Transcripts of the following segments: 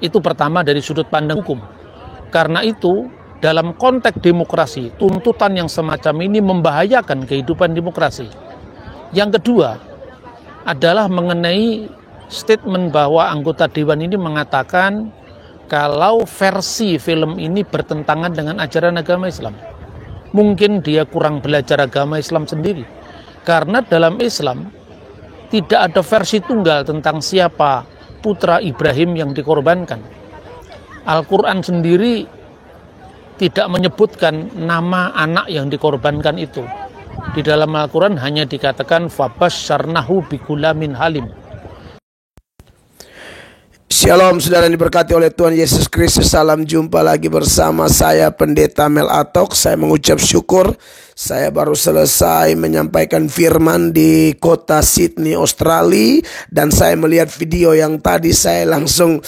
Itu pertama dari sudut pandang hukum. Karena itu, dalam konteks demokrasi, tuntutan yang semacam ini membahayakan kehidupan demokrasi. Yang kedua adalah mengenai statement bahwa anggota Dewan ini mengatakan kalau versi film ini bertentangan dengan ajaran agama Islam. Mungkin dia kurang belajar agama Islam sendiri. Karena dalam Islam tidak ada versi tunggal tentang siapa putra Ibrahim yang dikorbankan. Al-Quran sendiri tidak menyebutkan nama anak yang dikorbankan itu. Di dalam Al-Quran hanya dikatakan fabasyarnahu bigulamin halim. Shalom saudara yang diberkati oleh Tuhan Yesus Kristus. Salam jumpa lagi bersama saya Pendeta Mel Atok. Saya mengucap syukur saya baru selesai menyampaikan firman di kota Sydney, Australia. Dan saya melihat video yang tadi, saya langsung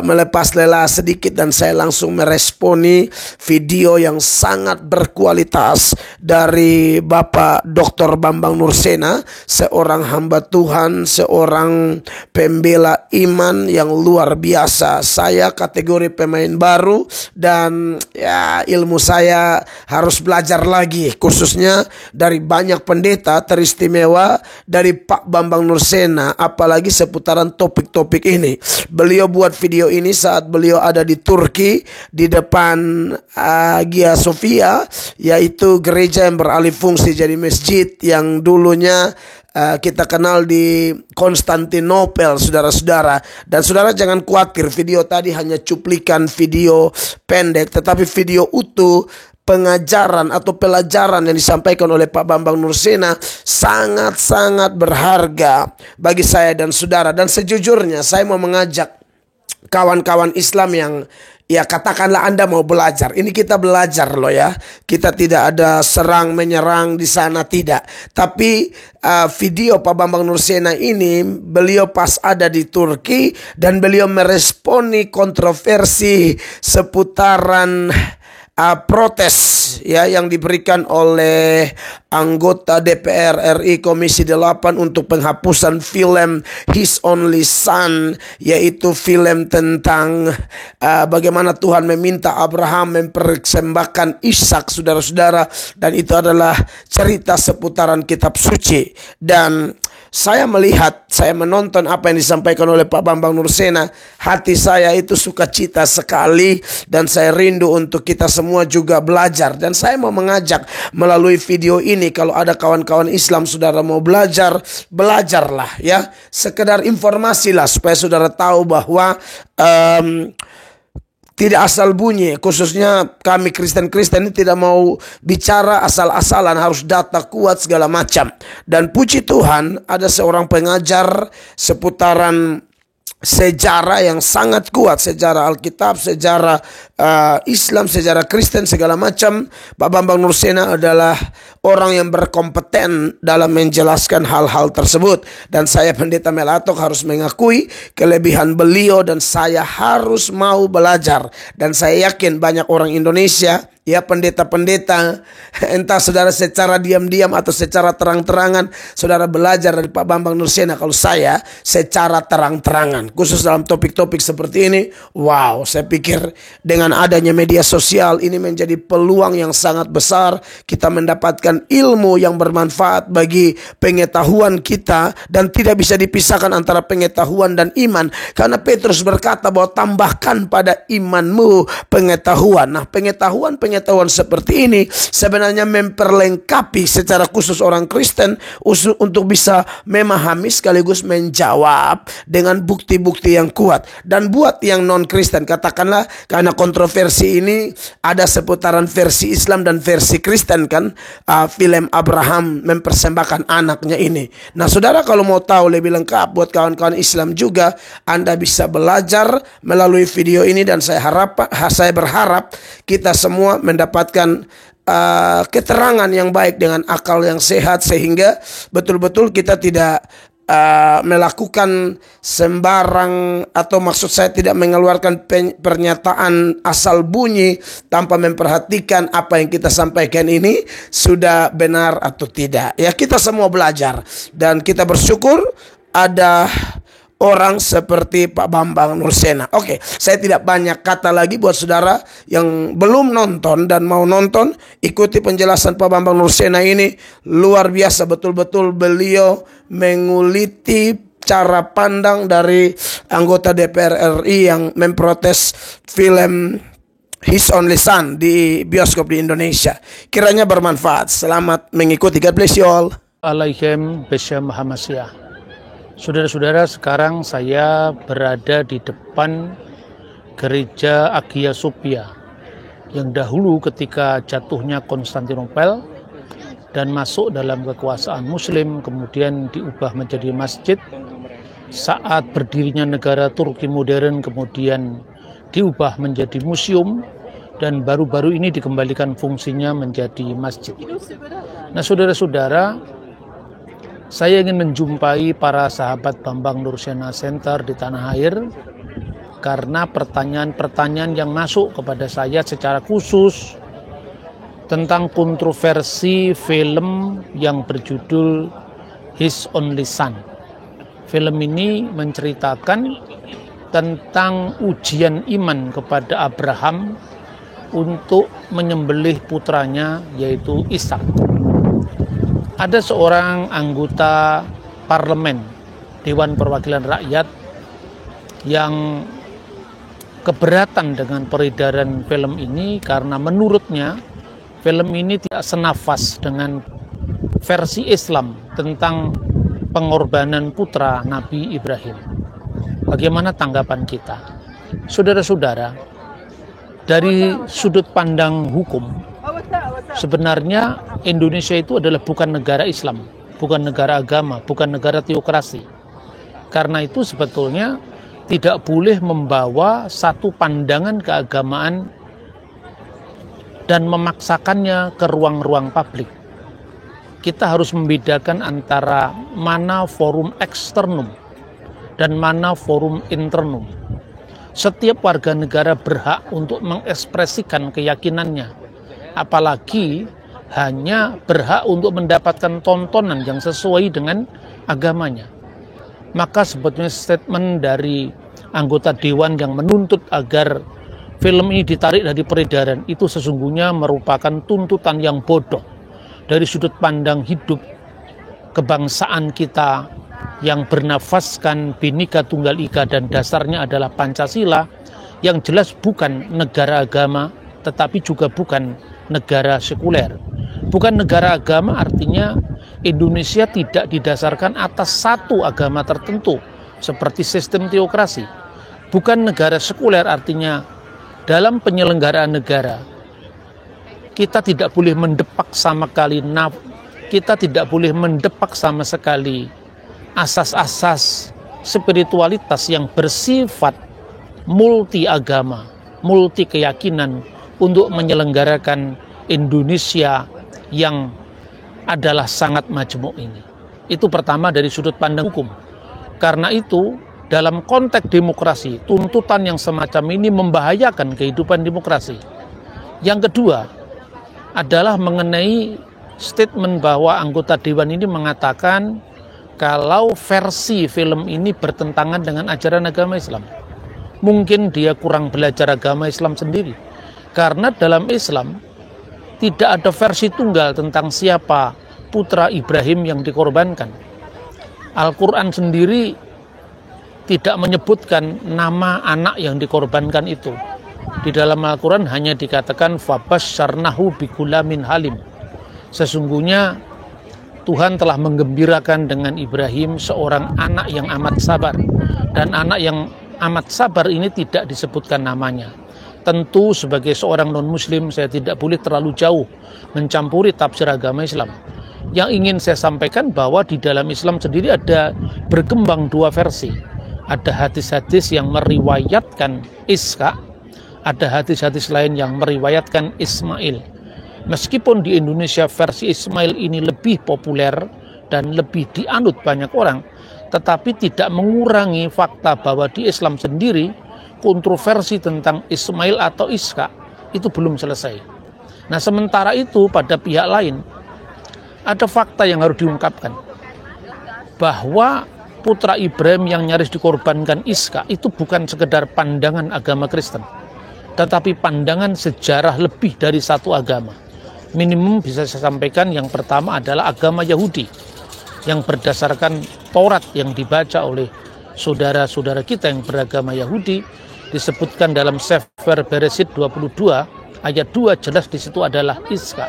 melepas lelah sedikit dan saya langsung meresponi video yang sangat berkualitas dari Bapak Dr. Bambang Nursena, seorang hamba Tuhan, seorang pembela iman yang luar biasa. Saya kategori pemain baru dan ya ilmu saya harus belajar lagi, khususnya dari banyak pendeta teristimewa dari Pak Bambang Nursena, apalagi seputaran topik-topik ini. Beliau buat video ini saat beliau ada di Turki, di depan Hagia Sophia, yaitu gereja yang beralih fungsi jadi masjid yang dulunya kita kenal di Konstantinopel, saudara-saudara. Dan saudara jangan khawatir, video tadi hanya cuplikan video pendek, tetapi video utuh pengajaran atau pelajaran yang disampaikan oleh Pak Bambang Nursena sangat-sangat berharga bagi saya dan saudara. Dan sejujurnya saya mau mengajak kawan-kawan Islam yang ya katakanlah Anda mau belajar. Ini kita belajar loh ya. Kita tidak ada serang menyerang di sana, tidak. Tapi video Pak Bambang Nursena ini beliau pas ada di Turki dan beliau meresponi kontroversi seputaran protes ya yang diberikan oleh anggota DPR RI Komisi 8 untuk penghapusan film His Only Son, yaitu film tentang bagaimana Tuhan meminta Abraham mempersembahkan Ishak, saudara-saudara, dan itu adalah cerita seputaran kitab suci. Dan saya melihat, saya menonton apa yang disampaikan oleh Pak Bambang Nursena, hati saya itu sukacita sekali dan saya rindu untuk kita semua juga belajar. Dan saya mau mengajak melalui video ini, kalau ada kawan-kawan Islam saudara mau belajar, belajarlah ya. Sekedar informasi lah supaya saudara tahu bahwa tidak asal bunyi, khususnya kami Kristen-Kristen ini tidak mau bicara asal-asalan, harus data kuat segala macam. Dan puji Tuhan ada seorang pengajar seputaran sejarah yang sangat kuat, sejarah Alkitab, sejarah Islam, sejarah Kristen segala macam. Pak Bambang Nursena adalah orang yang berkompeten dalam menjelaskan hal-hal tersebut. Dan saya Pendeta Mel Atok harus mengakui kelebihan beliau dan saya harus mau belajar. Dan saya yakin banyak orang Indonesia, ya pendeta-pendeta, entah saudara secara diam-diam atau secara terang-terangan, saudara belajar dari Pak Bambang Nursena. Kalau saya secara terang-terangan, khusus dalam topik-topik seperti ini, wow, saya pikir dengan adanya media sosial ini menjadi peluang yang sangat besar kita mendapatkan ilmu yang bermanfaat bagi pengetahuan kita, dan tidak bisa dipisahkan antara pengetahuan dan iman. Karena Petrus berkata bahwa tambahkan pada imanmu pengetahuan. Nah, pengetahuan seperti ini sebenarnya memperlengkapi secara khusus orang Kristen untuk bisa memahami sekaligus menjawab dengan bukti-bukti yang kuat. Dan buat yang non-Kristen, katakanlah karena kontroversi ini ada seputaran versi Islam dan versi Kristen kan, film Abraham mempersembahkan anaknya ini. Nah saudara, kalau mau tahu lebih lengkap buat kawan-kawan Islam juga, Anda bisa belajar melalui video ini. Dan saya berharap kita semua mendapatkan keterangan yang baik dengan akal yang sehat, sehingga betul-betul kita tidak melakukan sembarang, atau maksud saya tidak mengeluarkan pernyataan asal bunyi tanpa memperhatikan apa yang kita sampaikan ini sudah benar atau tidak. Ya, kita semua belajar dan kita bersyukur ada orang seperti Pak Bambang Nursena. Oke, saya tidak banyak kata lagi buat saudara yang belum nonton dan mau nonton, ikuti penjelasan Pak Bambang Nursena ini. Luar biasa, betul-betul beliau menguliti cara pandang dari anggota DPR RI yang memprotes film His Only Son di bioskop di Indonesia. Kiranya bermanfaat. Selamat mengikuti. God bless you all. Alaihim Besya Muhammadiyah. Saudara-saudara, sekarang saya berada di depan gereja Hagia Sophia yang dahulu ketika jatuhnya Konstantinopel dan masuk dalam kekuasaan Muslim, kemudian diubah menjadi masjid. Saat berdirinya negara Turki modern, kemudian diubah menjadi museum, dan baru-baru ini dikembalikan fungsinya menjadi masjid. Nah, saudara-saudara, saya ingin menjumpai para sahabat Bambang Nursena Center di tanah air karena pertanyaan-pertanyaan yang masuk kepada saya secara khusus tentang kontroversi film yang berjudul His Only Son. Film ini menceritakan tentang ujian iman kepada Abraham untuk menyembelih putranya, yaitu Ishak. Ada seorang anggota parlemen Dewan Perwakilan Rakyat yang keberatan dengan peredaran film ini karena menurutnya film ini tidak senafas dengan versi Islam tentang pengorbanan putra Nabi Ibrahim. Bagaimana tanggapan kita? Saudara-saudara, dari sudut pandang hukum, sebenarnya Indonesia itu adalah bukan negara Islam, bukan negara agama, bukan negara teokrasi. Karena itu sebetulnya tidak boleh membawa satu pandangan keagamaan dan memaksakannya ke ruang-ruang publik. Kita harus membedakan antara mana forum eksternum dan mana forum internum. Setiap warga negara berhak untuk mengekspresikan keyakinannya, apalagi hanya berhak untuk mendapatkan tontonan yang sesuai dengan agamanya. Maka sebetulnya statement dari anggota dewan yang menuntut agar film ini ditarik dari peredaran itu sesungguhnya merupakan tuntutan yang bodoh dari sudut pandang hidup kebangsaan kita yang bernafaskan Bhinneka Tunggal Ika dan dasarnya adalah Pancasila, yang jelas bukan negara agama tetapi juga bukan negara sekuler. Bukan negara agama artinya Indonesia tidak didasarkan atas satu agama tertentu seperti sistem teokrasi. Bukan negara sekuler artinya dalam penyelenggaraan negara kita tidak boleh mendepak sama sekali asas-asas spiritualitas yang bersifat multi agama, multi keyakinan untuk menyelenggarakan Indonesia yang adalah sangat majmuk ini. Itu pertama dari sudut pandang hukum. Karena itu dalam konteks demokrasi, tuntutan yang semacam ini membahayakan kehidupan demokrasi. Yang kedua adalah mengenai statement bahwa anggota dewan ini mengatakan kalau versi film ini bertentangan dengan ajaran agama Islam. Mungkin dia kurang belajar agama Islam sendiri. Karena dalam Islam tidak ada versi tunggal tentang siapa putra Ibrahim yang dikorbankan. Al-Quran sendiri tidak menyebutkan nama anak yang dikorbankan itu. Di dalam Al-Quran hanya dikatakan fabasyarnahu bigulamin halim. Sesungguhnya Tuhan telah menggembirakan dengan Ibrahim seorang anak yang amat sabar. Dan anak yang amat sabar ini tidak disebutkan namanya. Tentu sebagai seorang non-muslim saya tidak boleh terlalu jauh mencampuri tafsir agama Islam. Yang ingin saya sampaikan bahwa di dalam Islam sendiri ada berkembang dua versi. Ada hadis-hadis yang meriwayatkan Ishak, ada hadis-hadis lain yang meriwayatkan Ismail. Meskipun di Indonesia versi Ismail ini lebih populer dan lebih dianut banyak orang, tetapi tidak mengurangi fakta bahwa di Islam sendiri kontroversi tentang Ismail atau Ishak itu belum selesai. Nah, sementara itu pada pihak lain ada fakta yang harus diungkapkan bahwa putra Ibrahim yang nyaris dikorbankan Iska itu bukan sekedar pandangan agama Kristen, tetapi pandangan sejarah lebih dari satu agama. Minimum bisa saya sampaikan yang pertama adalah agama Yahudi yang berdasarkan Taurat yang dibaca oleh saudara-saudara kita yang beragama Yahudi. Disebutkan dalam Sefer Beresit 22 ayat 2 jelas di situ adalah Iska.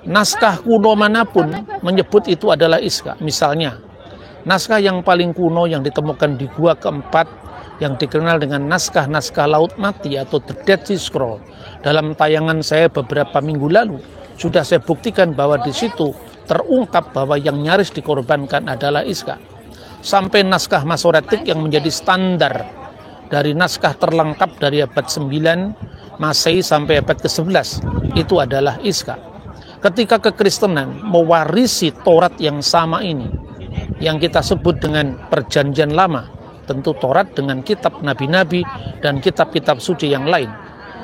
Naskah kuno manapun menyebut itu adalah Iska. Misalnya, naskah yang paling kuno yang ditemukan di Gua Keempat yang dikenal dengan naskah-naskah Laut Mati atau The Dead Sea Scroll. Dalam tayangan saya beberapa minggu lalu, sudah saya buktikan bahwa di situ terungkap bahwa yang nyaris dikorbankan adalah Iska. Sampai naskah Masoretik yang menjadi standar dari naskah terlengkap dari abad 9 Masehi sampai abad ke-11 itu adalah Iska. Ketika kekristenan mewarisi Taurat yang sama ini, yang kita sebut dengan Perjanjian Lama, tentu Taurat dengan kitab nabi-nabi dan kitab-kitab suci yang lain,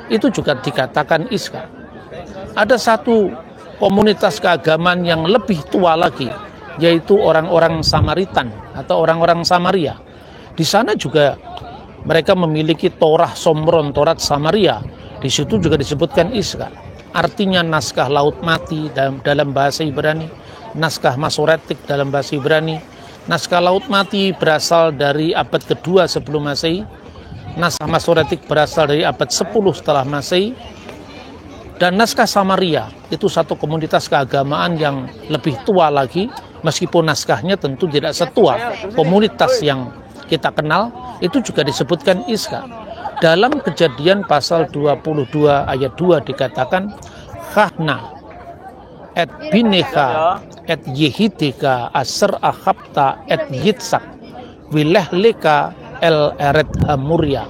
itu juga dikatakan Iska. Ada satu komunitas keagamaan yang lebih tua lagi, yaitu orang-orang Samaritan atau orang-orang Samaria. Di sana juga mereka memiliki Torah Somron, Taurat Samaria. Di situ juga disebutkan Iska. Artinya naskah Laut Mati dalam bahasa Ibrani, naskah Masoretik dalam bahasa Ibrani. Naskah Laut Mati berasal dari abad kedua sebelum Masehi. Naskah Masoretik berasal dari abad 10 setelah Masehi. Dan naskah Samaria itu satu komunitas keagamaan yang lebih tua lagi, meskipun naskahnya tentu tidak setua komunitas yang kita kenal, itu juga disebutkan Iska. Dalam Kejadian pasal 22 ayat 2 dikatakan, Chachna et binecha et yehideka aser achabta et yitzak wilehleka el eret hamuria.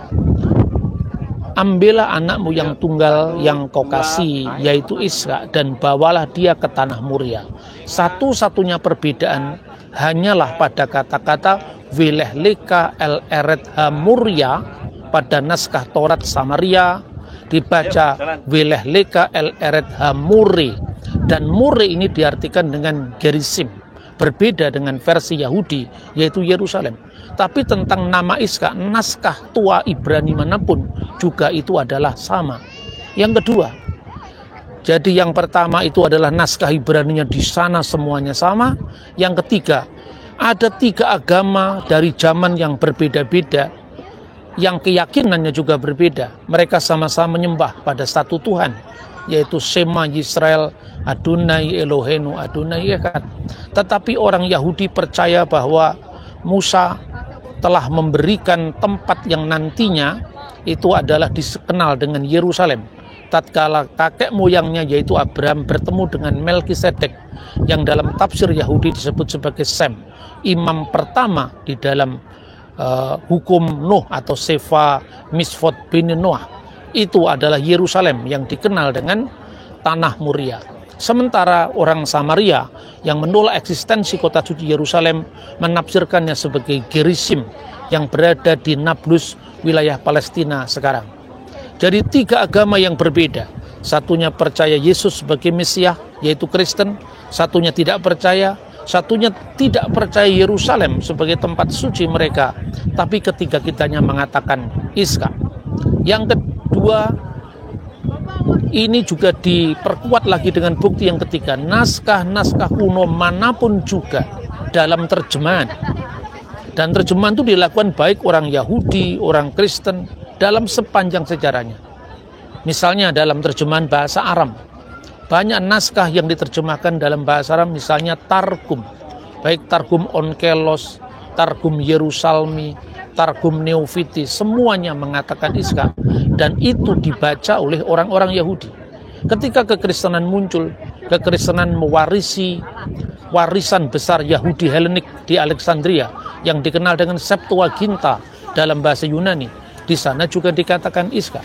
Ambillah anakmu yang tunggal yang kau kasih, yaitu Iska, dan bawalah dia ke tanah Muria. Satu-satunya perbedaan hanyalah pada kata-kata wilehleka el eret hamuria. Pada naskah Taurat Samaria dibaca wilehleka el eret hamuri, dan muri ini diartikan dengan Gerisim, berbeda dengan versi Yahudi yaitu Yerusalem. Tapi tentang nama Iska, naskah tua Ibrani manapun juga itu adalah sama. Yang kedua, jadi yang pertama itu adalah naskah Ibraninya di sana semuanya sama. Yang ketiga, ada 3 agama dari zaman yang berbeda-beda, yang keyakinannya juga berbeda. Mereka sama-sama menyembah pada satu Tuhan, yaitu Shema Yisrael, Adonai Eloheinu, Adonai Echad. Tetapi orang Yahudi percaya bahwa Musa telah memberikan tempat yang nantinya itu adalah dikenal dengan Yerusalem. Tatkala kakek moyangnya yaitu Abraham bertemu dengan Melkisedek, yang dalam tafsir Yahudi disebut sebagai Sem, imam pertama di dalam hukum Nuh atau Sefa Misfot bin Noah, itu adalah Yerusalem yang dikenal dengan tanah Muria. Sementara orang Samaria yang menolak eksistensi kota suci Yerusalem menafsirkannya sebagai Gerisim yang berada di Nablus, wilayah Palestina sekarang. Jadi 3 agama yang berbeda. Satunya percaya Yesus sebagai Mesias, yaitu Kristen. Satunya tidak percaya. Satunya tidak percaya Yerusalem sebagai tempat suci mereka. Tapi ketiga-kitanya mengatakan Iska. Yang kedua, ini juga diperkuat lagi dengan bukti yang ketiga. Naskah-naskah kuno manapun juga dalam terjemahan. Dan terjemahan itu dilakukan baik orang Yahudi, orang Kristen, dalam sepanjang sejarahnya. Misalnya dalam terjemahan bahasa Aram, banyak naskah yang diterjemahkan dalam bahasa Aram, misalnya Targum, baik Targum Onkelos, Targum Yerusalmi, Targum Neofiti, semuanya mengatakan Iska, dan itu dibaca oleh orang-orang Yahudi. Ketika kekristenan muncul, kekristenan mewarisi warisan besar Yahudi Helenik di Alexandria yang dikenal dengan Septuaginta dalam bahasa Yunani. Di sana juga dikatakan Iska.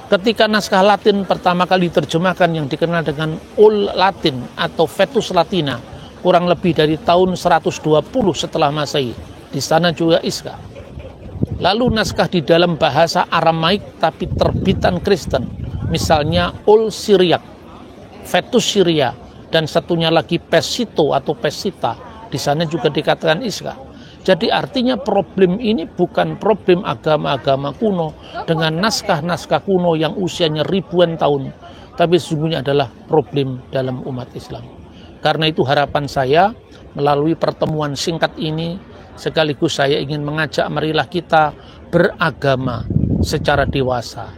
Ketika naskah Latin pertama kali diterjemahkan yang dikenal dengan Old Latin atau Vetus Latina, kurang lebih dari tahun 120 setelah Masehi, di sana juga Iska. Lalu naskah di dalam bahasa Aramaik tapi terbitan Kristen, misalnya Old Syriac, Vetus Syria, dan satunya lagi Pesito atau Pesita, di sana juga dikatakan Iska. Jadi artinya problem ini bukan problem agama-agama kuno dengan naskah-naskah kuno yang usianya ribuan tahun, tapi sesungguhnya adalah problem dalam umat Islam. Karena itu harapan saya melalui pertemuan singkat ini, sekaligus saya ingin mengajak marilah kita beragama secara dewasa.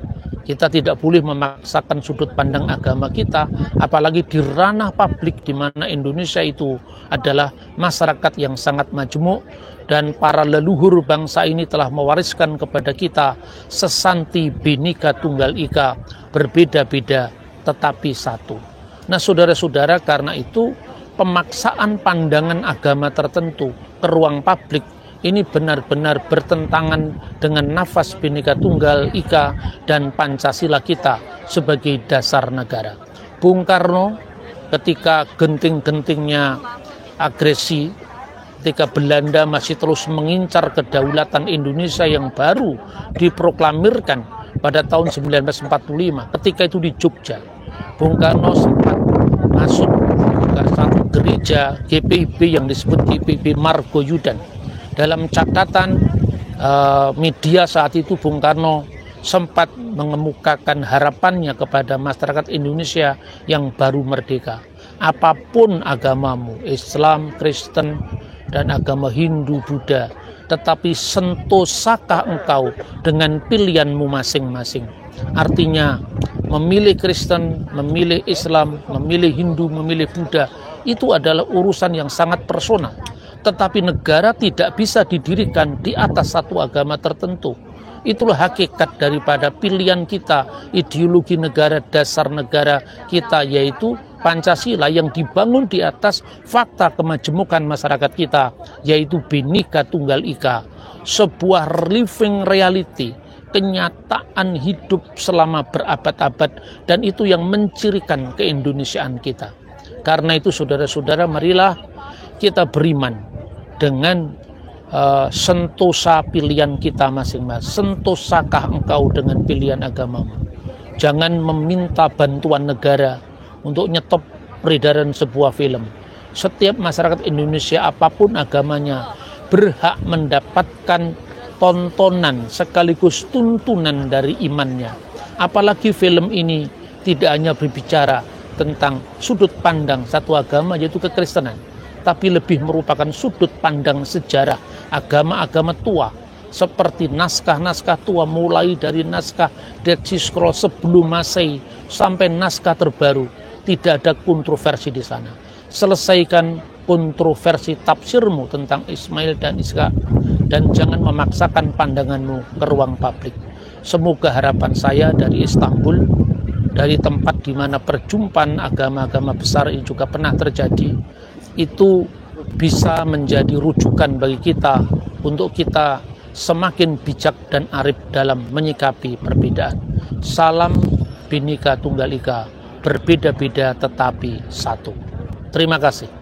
Kita tidak boleh memaksakan sudut pandang agama kita, apalagi di ranah publik di mana Indonesia itu adalah masyarakat yang sangat majemuk dan para leluhur bangsa ini telah mewariskan kepada kita sesanti Bhinneka Tunggal Ika, berbeda-beda tetapi satu. Nah saudara-saudara, karena itu pemaksaan pandangan agama tertentu ke ruang publik ini benar-benar bertentangan dengan nafas Bhinneka Tunggal Ika dan Pancasila kita sebagai dasar negara. Bung Karno ketika genting-gentingnya agresi, ketika Belanda masih terus mengincar kedaulatan Indonesia yang baru diproklamirkan pada tahun 1945, ketika itu di Jogja, Bung Karno sempat masuk ke satu gereja GPIB yang disebut GPIB Margoyudan. Dalam catatan media saat itu, Bung Karno sempat mengemukakan harapannya kepada masyarakat Indonesia yang baru merdeka. Apapun agamamu, Islam, Kristen, dan agama Hindu, Buddha, tetapi sentosakah engkau dengan pilihanmu masing-masing. Artinya memilih Kristen, memilih Islam, memilih Hindu, memilih Buddha, itu adalah urusan yang sangat personal. Tetapi negara tidak bisa didirikan di atas satu agama tertentu. Itulah hakikat daripada pilihan kita, ideologi negara, dasar negara kita, yaitu Pancasila yang dibangun di atas fakta kemajemukan masyarakat kita, yaitu Bhinneka Tunggal Ika, sebuah living reality, kenyataan hidup selama berabad-abad, dan itu yang mencirikan keindonesiaan kita. Karena itu saudara-saudara, marilah kita beriman dengan sentosa pilihan kita masing-masing. Sentosakah engkau dengan pilihan agamamu? Jangan meminta bantuan negara untuk nyetop peredaran sebuah film. Setiap masyarakat Indonesia apapun agamanya berhak mendapatkan tontonan sekaligus tuntunan dari imannya. Apalagi film ini tidak hanya berbicara tentang sudut pandang satu agama, yaitu kekristenan, tapi lebih merupakan sudut pandang sejarah agama-agama tua, seperti naskah-naskah tua, mulai dari naskah Dead Sea Scroll sebelum Masehi sampai naskah terbaru. Tidak ada kontroversi di sana. Selesaikan kontroversi tafsirmu tentang Ismail dan Iska, dan jangan memaksakan pandanganmu ke ruang publik. Semoga harapan saya dari Istanbul, dari tempat di mana perjumpaan agama-agama besar ini juga pernah terjadi, itu bisa menjadi rujukan bagi kita untuk kita semakin bijak dan arif dalam menyikapi perbedaan. Salam Bhinneka Tunggal Ika, berbeda-beda tetapi satu. Terima kasih.